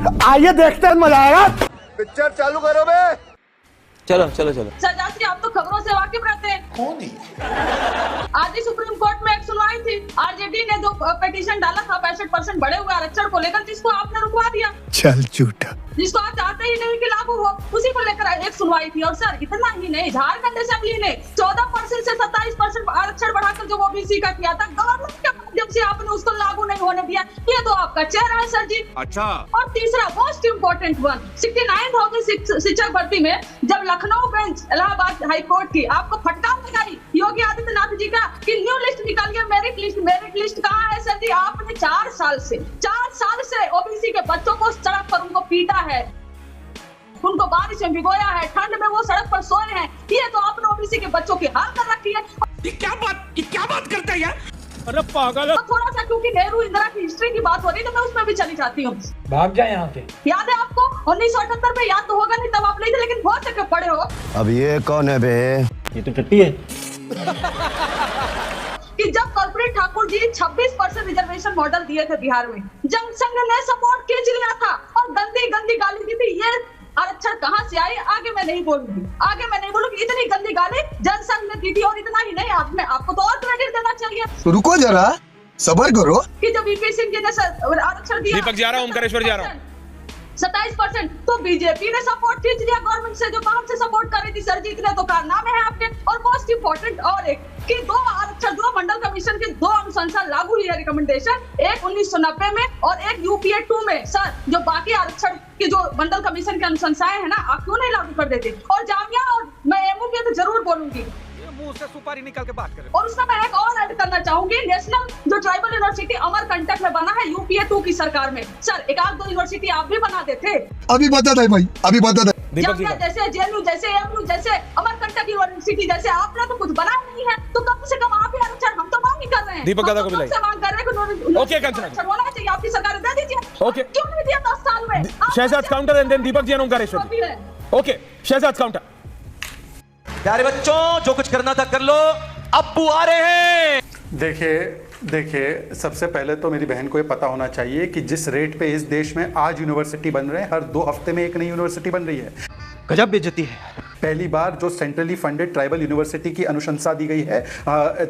आइए देखते हैं, मजा आएगा। पिक्चर चालू करो बे। चलो चलो चलो। सरदार जी, आप तो खबरों से वाकिफ रहते हैं। कौन है? आज ही सुप्रीम कोर्ट में एक सुनवाई थी। आरजेडी ने जो पिटीशन डाला था 65% बढ़े हुए आरक्षण को लेकर, जिसको आपने रुकवा दिया, चल झूठा। जिसको आप चाहते ही नहीं कि लागू हो, उसी को लेकर एक सुनवाई थी। और सर, इतना ही नहीं, झारखंड असेंबली ने 14% से 27% आरक्षण बढ़ाकर जो ओबीसी का किया था, गवर्नमेंट के माध्यम से आपने उसको लागू नहीं होने दिया। ये तो आपका चेहरा है सर जी। अच्छा। और तीसरा मोस्ट इम्पोर्टेंट वन, 69,000 शिक्षक भर्ती में जब Lucknow bench Allahabad high court की आपको फटकार लगाई योगी आदित्यनाथ जी का कि न्यू लिस्ट निकल गया, मेरिट लिस्ट कहाँ है सर जी? आपने 4 साल से ओबीसी के बच्चों को सड़क पर उनको पीटा है, उनको बारिश में भिगोया है, ठंड में वो सड़क पर सोए हैं। ये तो आपने ओबीसी के बच्चों की हाल कर रखी है। ये क्या बात करता है यार? अरे पागल है। तो थोड़ा सा, क्योंकि नेहरू इंदिरा की हिस्ट्री की बात हो रही है, तो मैं उसमें भी चली जाती हूँ। भाग जाए यहाँ से। याद है आपको 1978 में? याद तो होगा नहीं, तब आप नहीं थे, लेकिन हो सके पढ़े हो। अब ये कौन है बे? ये तो टट्टी है। कि जब कर्पूरी ठाकुर जी 26% रिजर्वेशन मॉडल दिए थे बिहार में, जनसंघ ने सपोर्ट खींच लिया था और गंदी गंदी गाली दी थी। ये आरक्षण कहाँ से आई? आगे मैं नहीं बोलूंगी। इतनी गंदी गाली जनसंघ ने दी थी। और इतना ही नहीं, आपको तो और क्रेडिट देना चाहिए। तो रुको जरा, सबर करो। कि जब वीपी सिंह जी ने आरक्षण दिया, दीपक जा रहा हूं, ओमकारेश्वर जा रहा हूं, 27%, तो बीजेपी ने सपोर्ट खींच लिया गवर्नमेंट से, जो काम से सपोर्ट कर रही थी। सर जी, इतने तो कारनामे हैं आपके। और मोस्ट इम्पोर्टेंट और एक कि 2 आरक्षण, 2 मंडल कमीशन की 2 अनुशंसा लागू हुई है, रिकमेंडेशन, एक 1990 में और एक यूपीए 2 में। सर, जो बाकी आरक्षण की जो मंडल कमीशन की अनुशंसाएं हैं ना, आप क्यों नहीं लागू कर देते? और जामिया, और मैं एमयू की तो जरूर बोलूंगी, मुंह से सुपारी निकाल के बात करें। और उसमें मैं एक और ऐड करना चाहूंगी, नेशनल जो ट्राइबल यूनिवर्सिटी अमरकंटक में बना है यूपीए 2 की सरकार में। सर, एक आध 2 यूनिवर्सिटी आप भी बना देते। अभी बता दे भाई, अभी बता दे। जामिया जैसे, जेएनयू जैसे, एमयू जैसे, अमरकंटक यूनिवर्सिटी जैसे, आपने तो कुछ बनाया नहीं है, तो कम से कम आप ही आरक्षण, हम तो मांग ही कर रहे हैं। दीपक दादा को बुलाइए। मांग कर रहे हैं। ओके, कंचना आरक्षण होना चाहिए, आपकी सरकार दे दीजिए। ओके। क्यों नहीं दिया 10 साल में? Shahzad counter and then Deepak ji and Omkareshwar. Okay, Shahzad counter. प्यारे बच्चों, जो कुछ करना था कर लो, अब्बू आ रहे हैं। देखिए, सबसे पहले तो मेरी बहन को ये पता होना चाहिए कि जिस रेट पे इस देश में आज यूनिवर्सिटी बन रहे हैं, हर 2 हफ्ते में एक नई यूनिवर्सिटी बन रही है। गजब बेइज्जती है। पहली बार जो सेंट्रली फंडेड ट्राइबल यूनिवर्सिटी की अनुशंसा दी गई है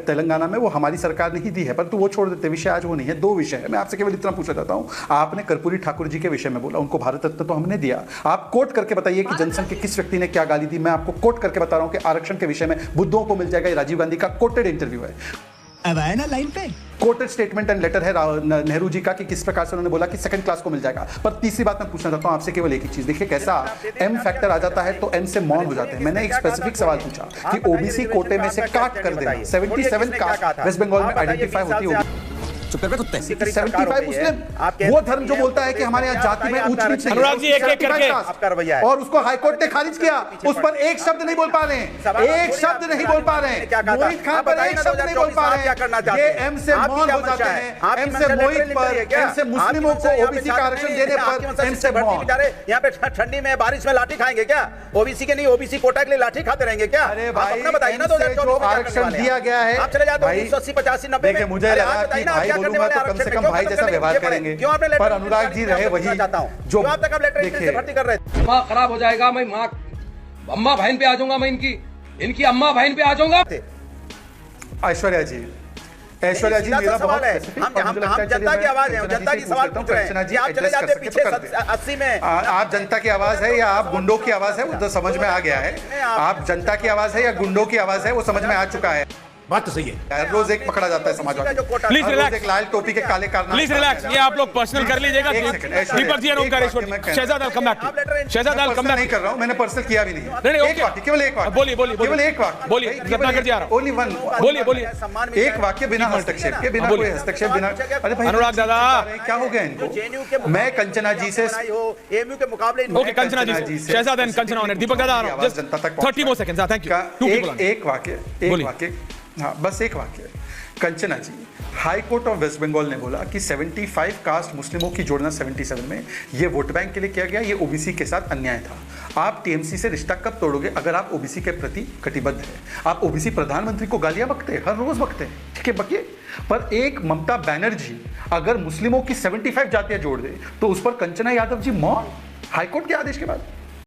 तेलंगाना में, वो हमारी सरकार ने ही दी है। परंतु वो छोड़ देते, विषय आज वो नहीं है, 2 विषय है। मैं आपसे केवल इतना पूछना चाहता हूँ, आपने कर्पूरी ठाकुर जी के विषय में बोला, उनको भारत रत्न तो हमने दिया। आप कोट करके बताइए कि जनसंघ के किस व्यक्ति ने क्या गाली दी। मैं आपको कोट करके बता रहा हूँ कि आरक्षण के विषय में बुद्धों को मिल जाएगा। ये राजीव गांधी का कोटेड इंटरव्यू है, अब आए ना लाइन पे। कोटेड स्टेटमेंट एंड लेटर है नेहरू जी का कि किस प्रकार से उन्होंने बोला कि सेकंड क्लास को मिल जाएगा। पर तीसरी बात मैं पूछना चाहता हूं आपसे केवल एक ही चीज। देखिए, कैसा एम फैक्टर आ जाता है तो एन से मौन हो जाते हैं। मैंने एक स्पेसिफिक सवाल पूछा कि ओबीसी कोटे में से काट कर देना, 77 कास्ट वेस्ट बंगाल में आइडेंटिफाई होती होगी, 75 मुस्लिम, वो धर्म जो बोलता है कि हमारे यहाँ जाति में ऊंच नीच नहीं। अनुराग जी, एक-एक करके। और उसको हाईकोर्ट ने खारिज किया। उस पर एक शब्द नहीं बोल पा रहे हैं, एक शब्द नहीं बोल पा रहे हैं। मोहित खान पर एक शब्द नहीं बोल पा रहे हैं। ये एम से मौन हो जाते हैं, एम से मोहित पर, एम से मुस्लिमों को ओबीसी का आरक्षण देने पर एम से मौन। यहाँ पे ठंडी में बारिश में लाठी खाएंगे क्या? ओबीसी के नहीं, ओबीसी कोटा के लिए लाठी खाते रहेंगे क्या? अरे भाई, बताइए ना, जो आरक्षण दिया गया है, आप चले जाते 1980, 85, 90 में। मुझे लगा कि भाई बोलूंगा तो कम से कम भाई जैसा व्यवहार करेंगे, पर अनुराग जी रहे वही जो आप तक लेटर भर्ती कर रहे थे। माँ खराब हो जाएगा, मैं माँ अम्मा बहन पे आ जाऊंगा, मैं इनकी अम्मा बहन पे आ जाऊंगा। ऐश्वर्या जी, मेरा बहुत हम जनता की आवाज है, जनता की सवाल पूछ रहे हैं। आप चले जाते पीछे 80 में। आप जनता की आवाज है या आप गुंडों की आवाज है, वो तो समझ में आ गया है। आप जनता की आवाज है या गुंडों की आवाज है, वो समझ में आ चुका है। बात तो सही है। रोज एक पकड़ा जाता है समाजवादी। प्लीज रिलैक्स, एक लाल टोपी के काले कारनामे। प्लीज रिलैक्स, ये आप लोग पर्सनल कर लीजिएगा। Deepak ji and Omkareshwar, Shahzad I come back, Shahzad I come back. नहीं कर रहा हूं, मैंने पर्सनल किया भी नहीं। एक वाक्य, केवल एक वाक्य। बोलिए केवल एक वाक्य बोलिए, रत्नाकर जी आ रहा हूं। Only one. बोलिए एक वाक्य बिना हस्तक्षेप के, बिना कोई हस्तक्षेप, बिना। अरे भाई अनुराग दादा, क्या हो गया इनको? मैं कंचना जी से, एमयू के मुकाबले, ओके, कंचना जी से, शहजाद एंड कंचना ऑन, दीपक दादा आ रहा हूं। Just 30 more seconds. Thank you. एक वाक्य, हाँ, बस एक वाक्य Kanchana ji, high court of West Bengal ने बोला कि 75 कास्ट मुस्लिमों की जोड़ना 77 में ये वोट बैंक के लिए किया गया, ये ओबीसी के साथ अन्याय था। आप टीएमसी से रिश्ता कब तोड़ोगे अगर आप ओबीसी के प्रति कटिबद्ध हैं? आप ओबीसी प्रधानमंत्री को गालियां बकते हैं, हर रोज बकते हैं, ठीक है बकिए, पर एक ममता बनर्जी अगर मुस्लिमों की 75 जातियां जोड़ दे तो उस पर कंचना यादव जी मौन, हाईकोर्ट के आदेश के बाद।